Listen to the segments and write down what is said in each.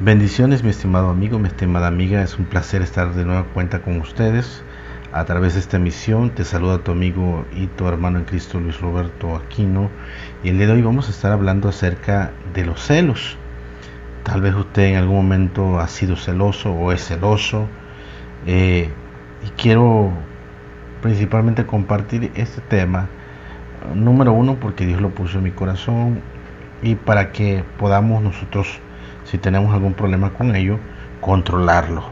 Bendiciones, mi estimado amigo, mi estimada amiga. Es un placer estar de nueva cuenta con ustedes a través de esta emisión. Te saluda tu amigo y tu hermano en Cristo, Luis Roberto Aquino. Y el día de hoy vamos a estar hablando acerca de los celos. Tal vez usted en algún momento ha sido celoso o es celoso. Y quiero principalmente compartir este tema. Número uno, porque Dios lo puso en mi corazón y para que podamos nosotros, si tenemos algún problema con ello, controlarlo.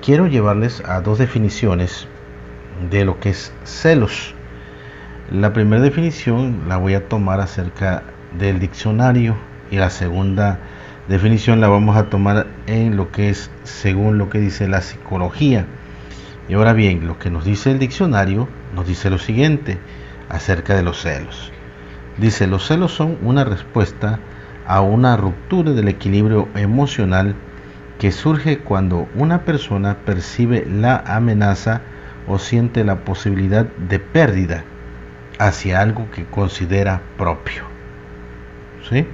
Quiero llevarles a dos definiciones de lo que es celos. La primera definición la voy a tomar acerca del diccionario y la segunda definición la vamos a tomar en lo que es según lo que dice la psicología. Y ahora bien, lo que nos dice el diccionario nos dice lo siguiente acerca de los celos. Dice: los celos son una respuesta a una ruptura del equilibrio emocional que surge cuando una persona percibe la amenaza o siente la posibilidad de pérdida hacia algo que considera propio. ¿Sí?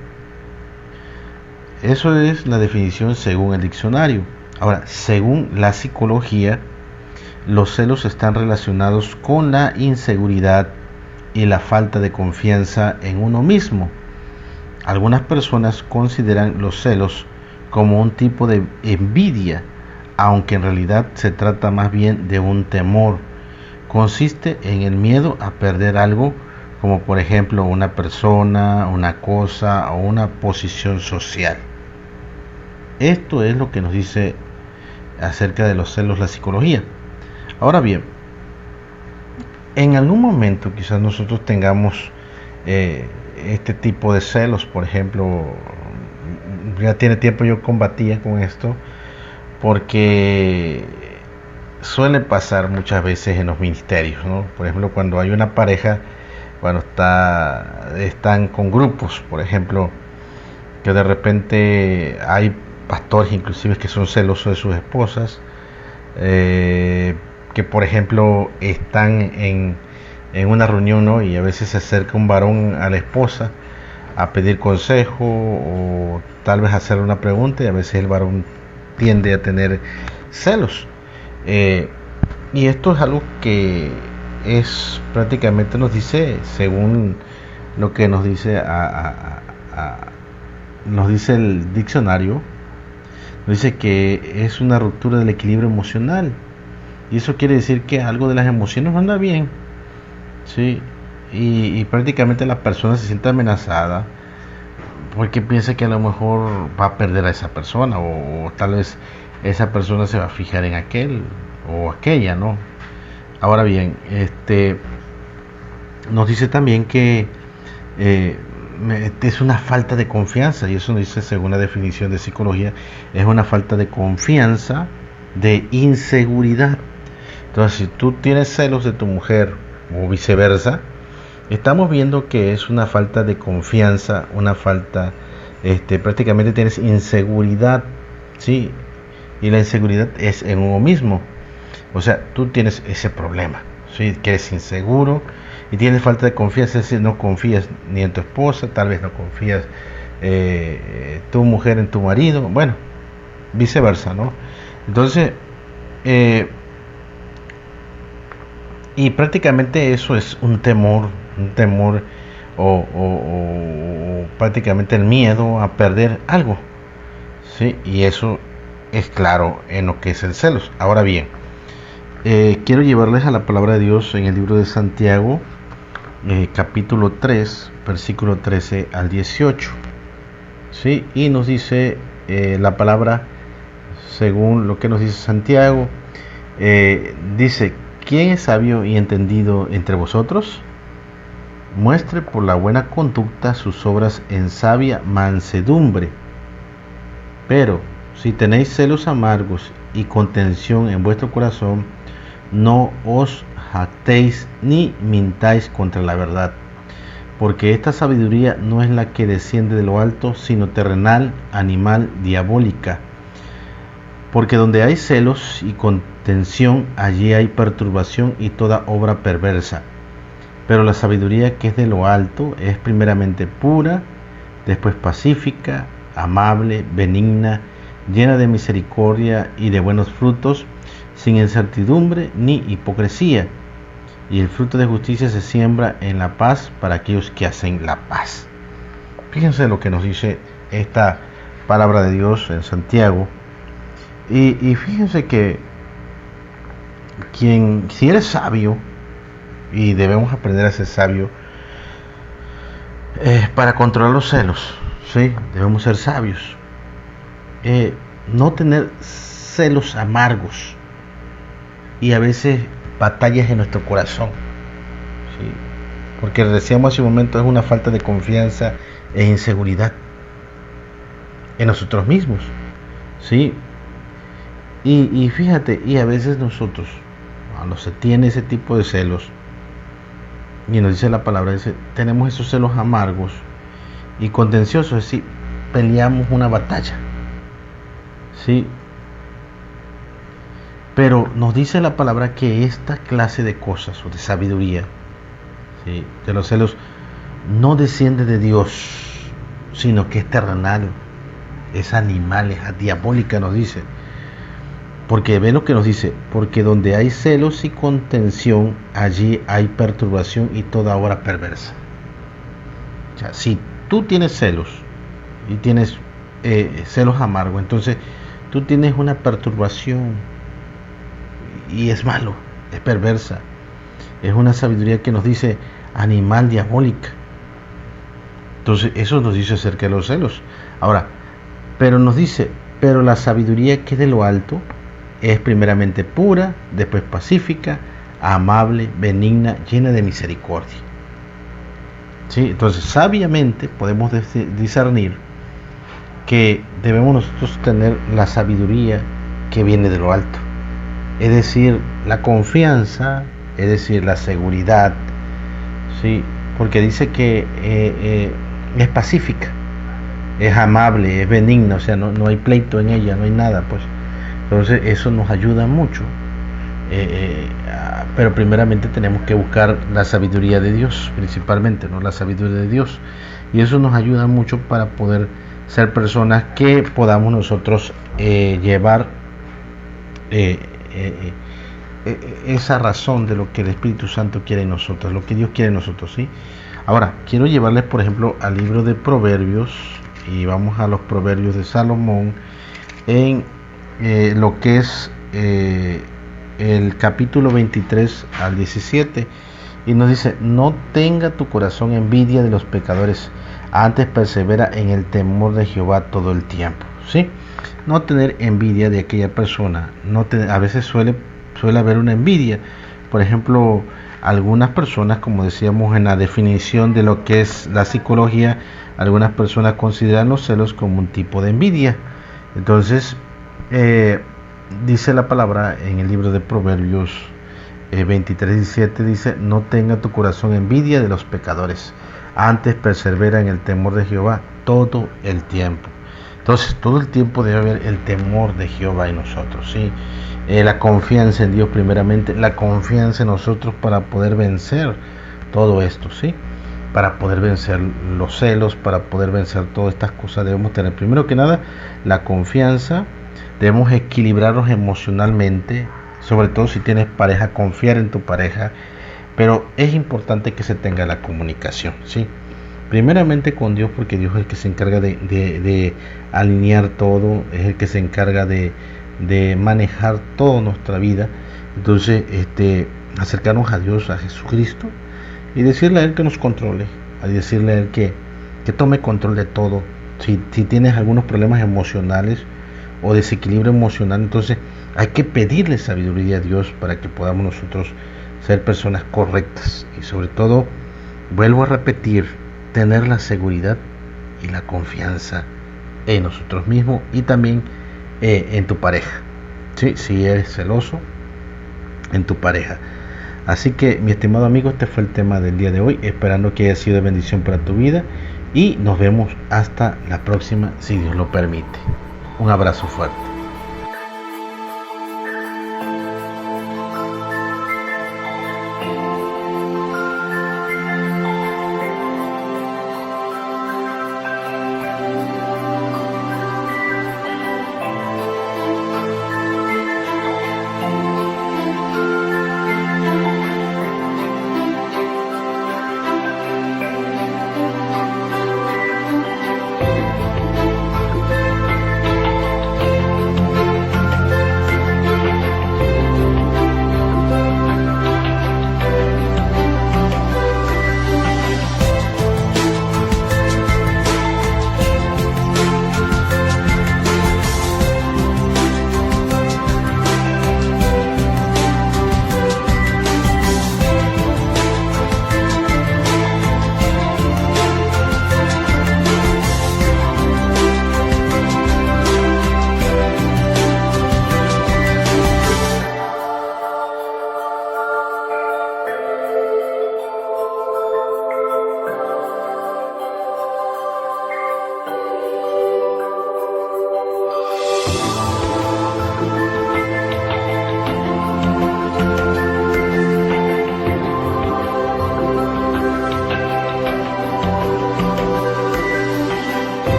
Eso es la definición según el diccionario. Ahora, según la psicología, los celos están relacionados con la inseguridad y la falta de confianza en uno mismo. Algunas personas consideran los celos como un tipo de envidia, aunque en realidad se trata más bien de un temor. Consiste en el miedo a perder algo, como por ejemplo una persona, una cosa o una posición social. Esto es lo que nos dice acerca de los celos la psicología. Ahora bien, en algún momento quizás nosotros tengamos este tipo de celos. Por ejemplo, ya tiene tiempo yo combatía con esto, porque suele pasar muchas veces en los ministerios, ¿no? Por ejemplo, cuando hay una pareja, cuando están con grupos, por ejemplo, que de repente hay pastores inclusive que son celosos de sus esposas, que por ejemplo están en una reunión, ¿no? Y a veces se acerca un varón a la esposa a pedir consejo o tal vez hacerle una pregunta, y a veces el varón tiende a tener celos, y esto es algo que es prácticamente, nos dice, según lo que nos dice nos dice el diccionario, nos dice que es una ruptura del equilibrio emocional, y eso quiere decir que algo de las emociones no anda bien, ¿sí? Y prácticamente la persona se siente amenazada porque piensa que a lo mejor va a perder a esa persona, o tal vez esa persona se va a fijar en aquel o aquella, ¿no? Ahora bien, nos dice también que es una falta de confianza, y eso nos dice según la definición de psicología, es una falta de confianza, de inseguridad. Entonces, si tú tienes celos de tu mujer o viceversa, estamos viendo que es una falta de confianza, una falta, prácticamente tienes inseguridad, ¿sí? Y la inseguridad es en uno mismo. O sea, tú tienes ese problema, ¿sí? Que eres inseguro y tienes falta de confianza, es decir, no confías ni en tu esposa, tal vez no confías tu mujer en tu marido, bueno, viceversa, ¿no? Entonces, y prácticamente eso es un temor o prácticamente el miedo a perder algo, ¿sí? Y eso es claro en lo que es el celos. Ahora bien, quiero llevarles a la palabra de Dios en el libro de Santiago, capítulo 3, versículo 13 al 18, ¿sí? Y nos dice la palabra, según lo que nos dice Santiago, dice: ¿quién es sabio y entendido entre vosotros? Muestre por la buena conducta sus obras en sabia mansedumbre. Pero si tenéis celos amargos y contención en vuestro corazón, no os jactéis ni mintáis contra la verdad, porque esta sabiduría no es la que desciende de lo alto, sino terrenal, animal, diabólica. Porque donde hay celos y contención, allí hay perturbación y toda obra perversa. Pero la sabiduría que es de lo alto es primeramente pura, después pacífica, amable, benigna, llena de misericordia y de buenos frutos, sin incertidumbre ni hipocresía. Y el fruto de justicia se siembra en la paz para aquellos que hacen la paz. Fíjense lo que nos dice esta palabra de Dios en Santiago. Y fíjense que si eres sabio, y debemos aprender a ser sabio, para controlar los celos, ¿sí? Debemos ser sabios. No tener celos amargos y a veces batallas en nuestro corazón, ¿sí? Porque decíamos hace un momento, es una falta de confianza e inseguridad en nosotros mismos, ¿sí? Y fíjate, y a veces nosotros, cuando se tiene ese tipo de celos, y nos dice la palabra, dice, tenemos esos celos amargos y contenciosos, es decir, peleamos una batalla, ¿sí? Pero nos dice la palabra que esta clase de cosas o de sabiduría, ¿sí?, de los celos, no desciende de Dios, sino que es terrenal, es animal, es diabólica, nos dice. Porque ve lo que nos dice, porque donde hay celos y contención, allí hay perturbación y toda obra perversa. O sea, si tú tienes celos y tienes celos amargos, entonces tú tienes una perturbación y es malo, es perversa. Es una sabiduría que nos dice animal, diabólica. Entonces eso nos dice acerca de los celos. Ahora, pero nos dice, pero la sabiduría que es de lo alto es primeramente pura, después pacífica, amable, benigna, llena de misericordia. ¿Sí? Entonces sabiamente podemos discernir que debemos nosotros tener la sabiduría que viene de lo alto, es decir, la confianza, es decir, la seguridad, ¿sí? Porque dice que es pacífica, es amable, es benigna, o sea, no hay pleito en ella, no hay nada, pues. Entonces eso nos ayuda mucho, pero primeramente tenemos que buscar la sabiduría de Dios, principalmente, ¿no? La sabiduría de Dios, y eso nos ayuda mucho para poder ser personas que podamos nosotros llevar esa razón de lo que el Espíritu Santo quiere en nosotros, lo que Dios quiere en nosotros, ¿sí? Ahora, quiero llevarles, por ejemplo, al libro de Proverbios, y vamos a los Proverbios de Salomón, en lo que es el capítulo 23 al 17, y nos dice, no tenga tu corazón envidia de los pecadores, antes persevera en el temor de Jehová todo el tiempo, ¿sí? No tener envidia de aquella persona, a veces suele haber una envidia. Por ejemplo, algunas personas, como decíamos en la definición de lo que es la psicología, algunas personas consideran los celos como un tipo de envidia. Entonces, dice la palabra en el libro de Proverbios 23:17, dice, no tenga tu corazón envidia de los pecadores, antes persevera en el temor de Jehová todo el tiempo. Entonces, todo el tiempo debe haber el temor de Jehová en nosotros, ¿sí? La confianza en Dios primeramente, la confianza en nosotros para poder vencer todo esto, ¿sí? Para poder vencer los celos, para poder vencer todas estas cosas, debemos tener primero que nada la confianza. Debemos equilibrarnos emocionalmente, sobre todo si tienes pareja, confiar en tu pareja, pero es importante que se tenga la comunicación, ¿sí? Primeramente con Dios, porque Dios es el que se encarga de alinear todo, es el que se encarga de manejar toda nuestra vida. Entonces, acercarnos a Dios, a Jesucristo, y decirle a Él que nos controle, a decirle a Él que tome control de todo. Si tienes algunos problemas emocionales o desequilibrio emocional, entonces hay que pedirle sabiduría a Dios para que podamos nosotros ser personas correctas, y sobre todo, vuelvo a repetir, tener la seguridad y la confianza en nosotros mismos y también en tu pareja, ¿sí? Si eres celoso, en tu pareja. Así que, mi estimado amigo, este fue el tema del día de hoy, esperando que haya sido de bendición para tu vida, y nos vemos hasta la próxima, si Dios lo permite. Un abrazo fuerte.